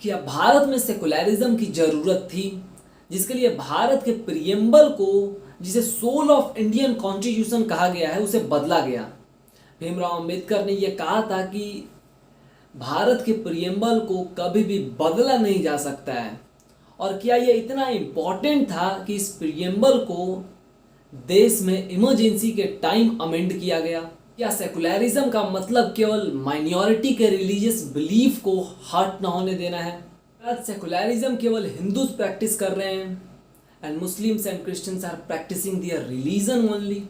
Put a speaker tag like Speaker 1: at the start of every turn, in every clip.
Speaker 1: क्या भारत में सेकुलरिज्म की जरूरत थी, जिसके लिए भारत के प्रियम्बल को, जिसे सोल ऑफ इंडियन कॉन्स्टिट्यूशन कहा गया है, उसे बदला गया। भीमराव अंबेडकर ने यह कहा था कि भारत के प्रियम्बल को कभी भी बदला नहीं जा सकता है। और क्या यह इतना इम्पोर्टेंट था कि इस प्रियम्बल को देश में इमरजेंसी के टाइम अमेंड किया गया? क्या सेकुलरिज्म का मतलब केवल माइनॉरिटी के रिलीजियस बिलीफ को हर्ट न होने देना है? आज सेकुलरिज्म केवल हिंदूज प्रैक्टिस कर रहे हैं and Muslims and Christians are practicing their religion only.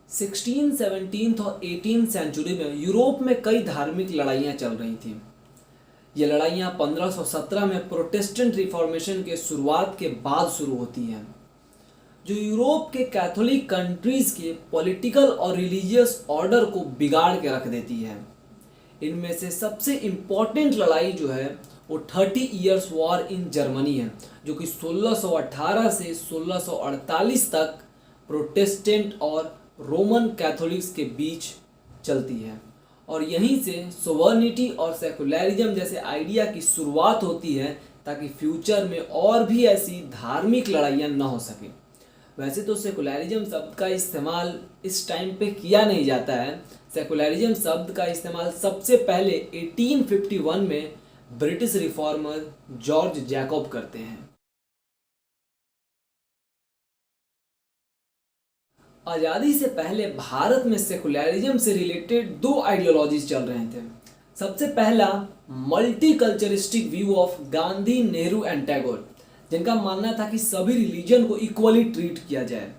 Speaker 1: Sixteen, 17 और 18 सेंचुरी में यूरोप में कई धार्मिक लड़ाइयाँ चल रही थीं। ये लड़ाइयाँ 1517 में प्रोटेस्टेंट रिफॉर्मेशन के शुरुआत के बाद शुरू होती हैं, जो यूरोप के कैथोलिक कंट्रीज के पॉलिटिकल और रिलीजियस ऑर्डर को बिगाड़ के रख देती है। इनमें से सबसे इम्पॉर्टेंट लड़ाई जो है वो 30 ईयर्स वॉर इन जर्मनी है, जो कि 1618 से 1648 तक प्रोटेस्टेंट और रोमन कैथोलिक्स के बीच चलती है। और यहीं से सोवर्निटी और सेकुलरिज्म जैसे आइडिया की शुरुआत होती है, ताकि फ्यूचर में और भी ऐसी धार्मिक लड़ाइयाँ न हो सके। वैसे तो सेकुलरिज्म शब्द का इस्तेमाल इस टाइम पे किया नहीं जाता है। सेकुलरिज्म शब्द का इस्तेमाल सबसे पहले 1851 में ब्रिटिश रिफॉर्मर जॉर्ज जैकब करते हैं। आज़ादी से पहले भारत में सेकुलरिज्म से रिलेटेड दो आइडियोलॉजीज चल रहे थे। सबसे पहला multiculturistic view of Gandhi, Nehru and Tagore, जिनका मानना था कि सभी रिलीजन को इक्वली ट्रीट किया जाए।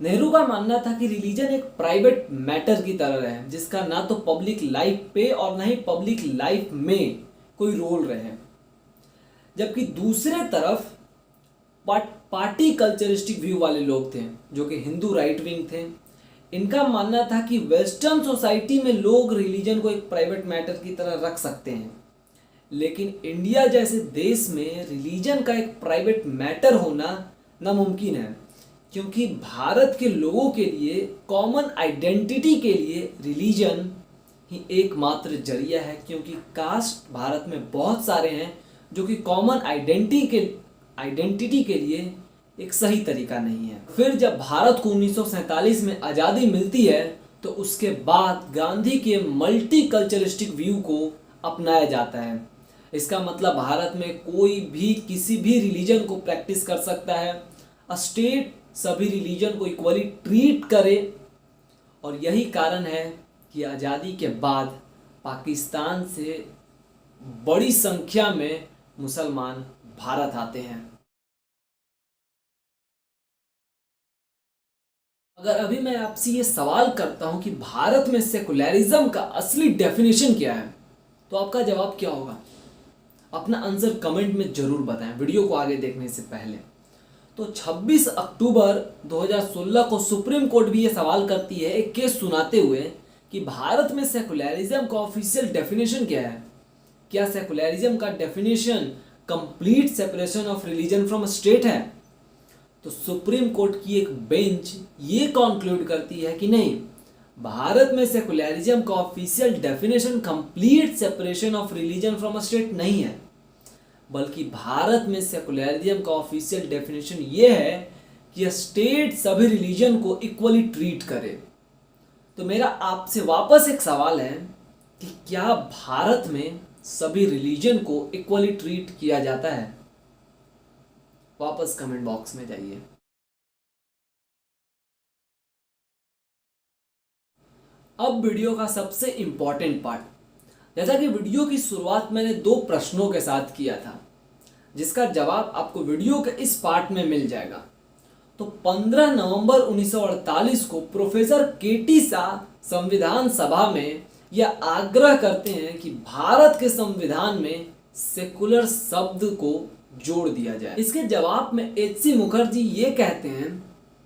Speaker 1: नेहरू का मानना था कि रिलीजन एक प्राइवेट मैटर की तरह है, जिसका ना तो पब्लिक लाइफ पे और ना ही पब्लिक लाइफ में कोई रोल रहे। जबकि दूसरे तरफ पार्टी कल्चरिस्टिक व्यू वाले लोग थे, जो कि हिंदू राइट विंग थे। इनका मानना था कि वेस्टर्न सोसाइटी में लोग रिलीजन को एक प्राइवेट मैटर की तरह रख सकते हैं, लेकिन इंडिया जैसे देश में रिलीजन का एक प्राइवेट मैटर होना नामुमकिन है, क्योंकि भारत के लोगों के लिए कॉमन आइडेंटिटी के लिए रिलीजन ही एकमात्र जरिया है। क्योंकि कास्ट भारत में बहुत सारे हैं, जो कि कॉमन आइडेंटिटी के लिए एक सही तरीका नहीं है। फिर जब भारत को 1947 में आज़ादी मिलती है, तो उसके बाद गांधी के मल्टी कल्चरिस्टिक व्यू को अपनाया जाता है। इसका मतलब भारत में कोई भी किसी भी रिलीजन को प्रैक्टिस कर सकता है, स्टेट सभी रिलीजन को इक्वली ट्रीट करे। और यही कारण है कि आज़ादी के बाद पाकिस्तान से बड़ी संख्या में मुसलमान भारत आते हैं। अगर अभी मैं आपसे ये सवाल करता हूं कि भारत में सेकुलरिज्म का असली डेफिनेशन क्या है, तो आपका जवाब क्या होगा? अपना आंसर कमेंट में जरूर बताएं वीडियो को आगे देखने से पहले। तो 26 अक्टूबर 2016 को सुप्रीम कोर्ट भी ये सवाल करती है, एक केस सुनाते हुए, कि भारत में सेकुलरिज्म का ऑफिशियल डेफिनेशन क्या है। क्या सेकुलरिज्म का definition complete separation of religion from state है? तो सुप्रीम कोर्ट की एक बेंच ये कॉन्क्लूड करती है कि नहीं, भारत में सेकुलरिज्म का official definition complete separation of religion from state नहीं है, बल्कि भारत में सेकुलरिज्म का ऑफिशियल डेफिनेशन ये है कि स्टेट सभी रिलीजन को इक्वली ट्रीट करे। तो मेरा आपसे वापस एक सवाल है कि क्या भारत में सभी रिलीजन को इक्वली ट्रीट किया जाता है? वापस कमेंट बॉक्स में जाइए। अब वीडियो का सबसे इंपॉर्टेंट पार्ट। जैसा कि वीडियो की शुरुआत मैंने दो प्रश्नों के साथ किया था, जिसका जवाब आपको वीडियो के इस पार्ट में मिल जाएगा। तो 15 नवंबर 1948 को प्रोफेसर केटी शाह संविधान सभा में यह आग्रह करते हैं कि भारत के संविधान में सेकुलर शब्द को जोड़ दिया जाए। इसके जवाब में एच.सी. मुखर्जी ये कहते हैं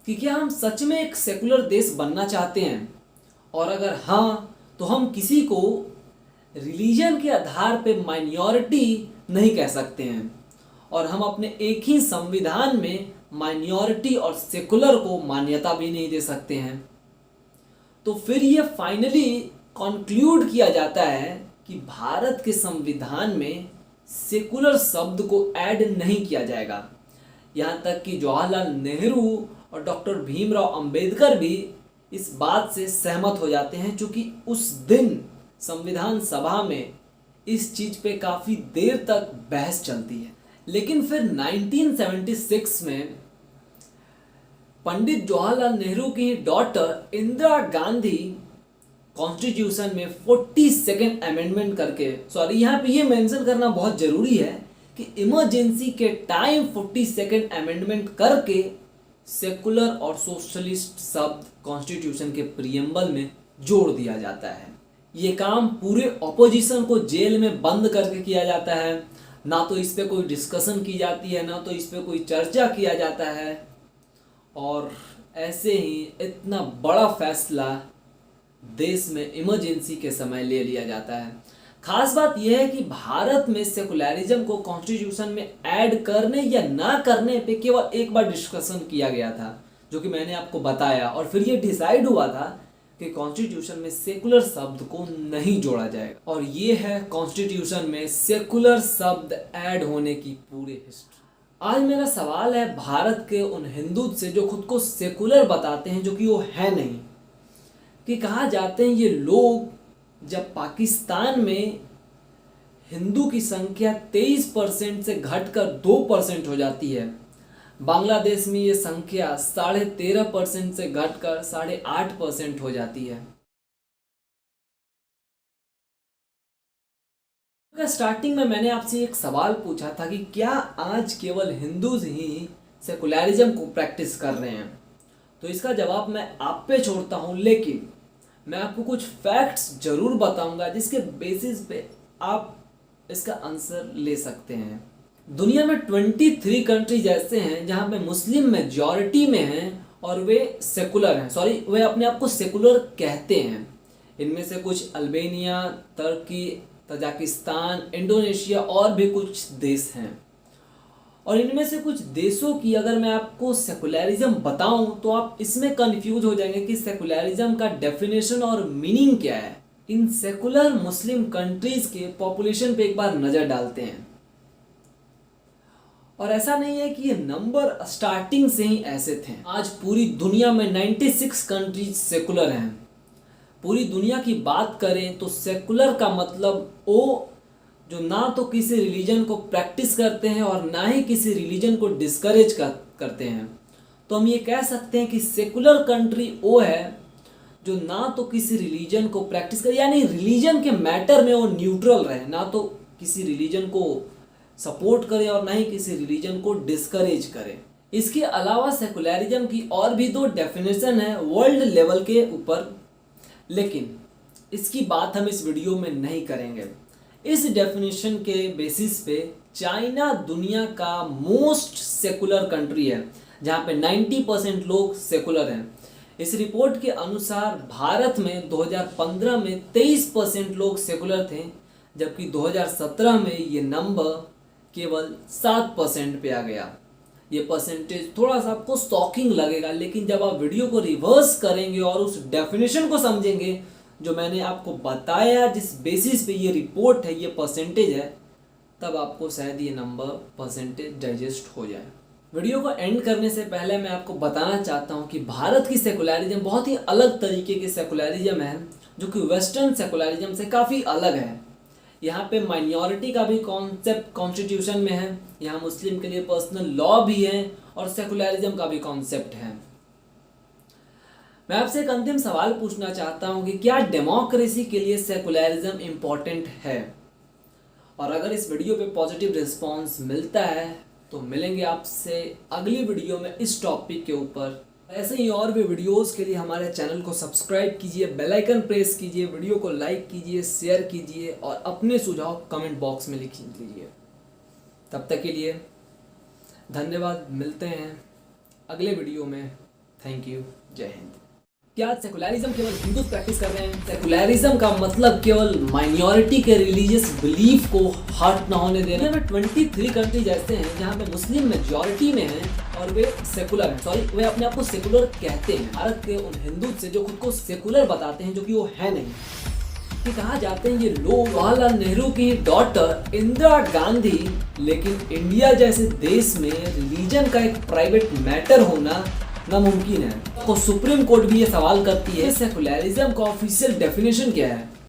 Speaker 1: कि क्या हम सच में एक सेकुलर देश बनना चाहते हैं, और अगर हाँ, तो हम किसी को रिलीजन के आधार पे माइनॉरिटी नहीं कह सकते हैं, और हम अपने एक ही संविधान में माइनॉरिटी और सेकुलर को मान्यता भी नहीं दे सकते हैं। तो फिर ये फाइनली कॉन्क्लूड किया जाता है कि भारत के संविधान में सेकुलर शब्द को ऐड नहीं किया जाएगा। यहाँ तक कि जवाहरलाल नेहरू और डॉक्टर भीमराव अंबेडकर भी इस बात से सहमत हो जाते हैं, क्योंकि उस दिन संविधान सभा में इस चीज पे काफी देर तक बहस चलती है। लेकिन फिर 1976 में पंडित जवाहरलाल नेहरू की डॉटर इंदिरा गांधी कॉन्स्टिट्यूशन में 42nd अमेंडमेंट करके, सॉरी यहाँ पे ये मेंशन करना बहुत जरूरी है कि इमरजेंसी के टाइम 42nd अमेंडमेंट करके सेकुलर और सोशलिस्ट शब्द कॉन्स्टिट्यूशन के प्रीएम्बल में जोड़ दिया जाता है। ये काम पूरे ऑपोजिशन को जेल में बंद करके किया जाता है, ना तो इस पे कोई डिस्कशन की जाती है, ना तो इस पे कोई चर्चा किया जाता है, और ऐसे ही इतना बड़ा फैसला देश में इमरजेंसी के समय ले लिया जाता है। खास बात यह है कि भारत में सेकुलरिज्म को कॉन्स्टिट्यूशन में ऐड करने या ना करने पे केवल एक बार डिस्कशन किया गया था, जो कि मैंने आपको बताया, और फिर ये डिसाइड हुआ था कि कॉन्स्टिट्यूशन में सेकुलर शब्द को नहीं जोड़ा जाएगा। और ये है कॉन्स्टिट्यूशन में सेकुलर शब्द ऐड होने की पूरी हिस्ट्री। आज मेरा सवाल है भारत के उन हिंदू से जो खुद को सेकुलर बताते हैं, जो कि वो है नहीं, कि कहा जाते हैं ये लोग जब पाकिस्तान में हिंदू की संख्या 23% से घटकर 2% हो जाती है, बांग्लादेश में ये संख्या 13.5% से घटकर 8.5% हो जाती है। स्टार्टिंग में मैंने आपसे एक सवाल पूछा था कि क्या आज केवल हिंदूज ही सेकुलरिज्म को प्रैक्टिस कर रहे हैं, तो इसका जवाब मैं आप पे छोड़ता हूं, लेकिन मैं आपको कुछ फैक्ट्स जरूर बताऊंगा जिसके बेसिस पे आप इसका आंसर ले सकते हैं। दुनिया में 23 कंट्रीज ऐसे हैं जहां पे मुस्लिम मेजॉरिटी में हैं और वे सेकुलर हैं, सॉरी वे अपने आप को सेकुलर कहते हैं। इनमें से कुछ अल्बानिया, तुर्की, तजाकिस्तान, इंडोनेशिया और भी कुछ देश हैं। और इनमें से कुछ देशों की अगर मैं आपको सेकुलरिज्म बताऊं तो आप इसमें कंफ्यूज हो जाएंगे कि सेकुलरिज्म का डेफिनेशन और मीनिंग क्या है। इन सेकुलर मुस्लिम कंट्रीज के पॉपुलेशन पे एक बार नजर डालते हैं, और ऐसा नहीं है कि ये नंबर स्टार्टिंग से ही ऐसे थे। आज पूरी दुनिया में 96 कंट्रीज सेकुलर हैं। पूरी दुनिया की बात करें तो सेकुलर का मतलब वो जो ना तो किसी रिलीजन को प्रैक्टिस करते हैं और ना ही किसी रिलीजन को डिस्करेज करते हैं। तो हम ये कह सकते हैं कि सेकुलर कंट्री वो है जो ना तो किसी रिलीजन को प्रैक्टिस करे, यानी रिलीजन के मैटर में वो न्यूट्रल रहे, ना तो किसी रिलीजन को सपोर्ट करे और ना ही किसी रिलीजन को डिस्करेज करे। इसके अलावा सेकुलरिज्म की और भी 2 डेफिनेशन है वर्ल्ड लेवल के ऊपर, लेकिन इसकी बात हम इस वीडियो में नहीं करेंगे। इस डेफिनेशन के बेसिस पे चाइना दुनिया का मोस्ट सेकुलर कंट्री है, जहाँ पे 90% लोग सेकुलर हैं। इस रिपोर्ट के अनुसार भारत में 2015 में 23% लोग सेकुलर थे, जबकि 2017 में ये नंबर केवल 7% पे आ गया। ये परसेंटेज थोड़ा सा आपको शॉकिंग लगेगा, लेकिन जब आप वीडियो को रिवर्स करेंगे और उस डेफिनेशन को समझेंगे जो मैंने आपको बताया, जिस बेसिस पे ये रिपोर्ट है, ये परसेंटेज है, तब आपको शायद ये नंबर परसेंटेज डाइजेस्ट हो जाए। वीडियो को एंड करने से पहले मैं आपको बताना चाहता हूँ कि भारत की सेकुलरिज्म बहुत ही अलग तरीके की सेकुलरिज्म है, जो कि वेस्टर्न सेकुलरिज्म से काफ़ी अलग है। यहाँ पे माइनॉरिटी का भी कॉन्सेप्ट कॉन्स्टिट्यूशन में है, यहाँ मुस्लिम के लिए पर्सनल लॉ भी है और सेकुलरिज्म का भी कॉन्सेप्ट है। मैं आपसे एक अंतिम सवाल पूछना चाहता हूँ कि क्या डेमोक्रेसी के लिए सेकुलरिज्म इम्पोर्टेंट है? और अगर इस वीडियो पे पॉजिटिव रिस्पांस मिलता है तो मिलेंगे आपसे अगली वीडियो में इस टॉपिक के ऊपर। ऐसे ही और भी वीडियोस के लिए हमारे चैनल को सब्सक्राइब कीजिए, बेल आइकन प्रेस कीजिए, वीडियो को लाइक कीजिए, शेयर कीजिए और अपने सुझाव कमेंट बॉक्स में लिख लीजिए। तब तक के लिए धन्यवाद, मिलते हैं अगले वीडियो में। थैंक यू, जय हिंद। क्या सेकुलरिज्म केवल हिंदू प्रैक्टिस कर रहे हैं? सेकुलरिज्म का मतलब केवल माइनॉरिटी के रिलीजियस बिलीफ को हर्ट ना होने देना। में 23 कंट्रीज ऐसे हैं जहाँ पे मुस्लिम मेजॉरिटी में हैं और वे सेकुलर हैं, सॉरी वे अपने आप को सेकुलर कहते हैं। भारत के उन हिंदू से जो खुद को सेकुलर बताते हैं, जो कि वो है नहीं। कि कहा जाते हैं ये लोग जवाहरलाल नेहरू की डॉटर इंदिरा गांधी, लेकिन इंडिया जैसे देश में रिलीजन का एक प्राइवेट मैटर होना नामुमकिन है। तो सुप्रीम कोर्ट भी ये सवाल करती है सेकुलरिज्म का ऑफिशियल डेफिनेशन क्या है।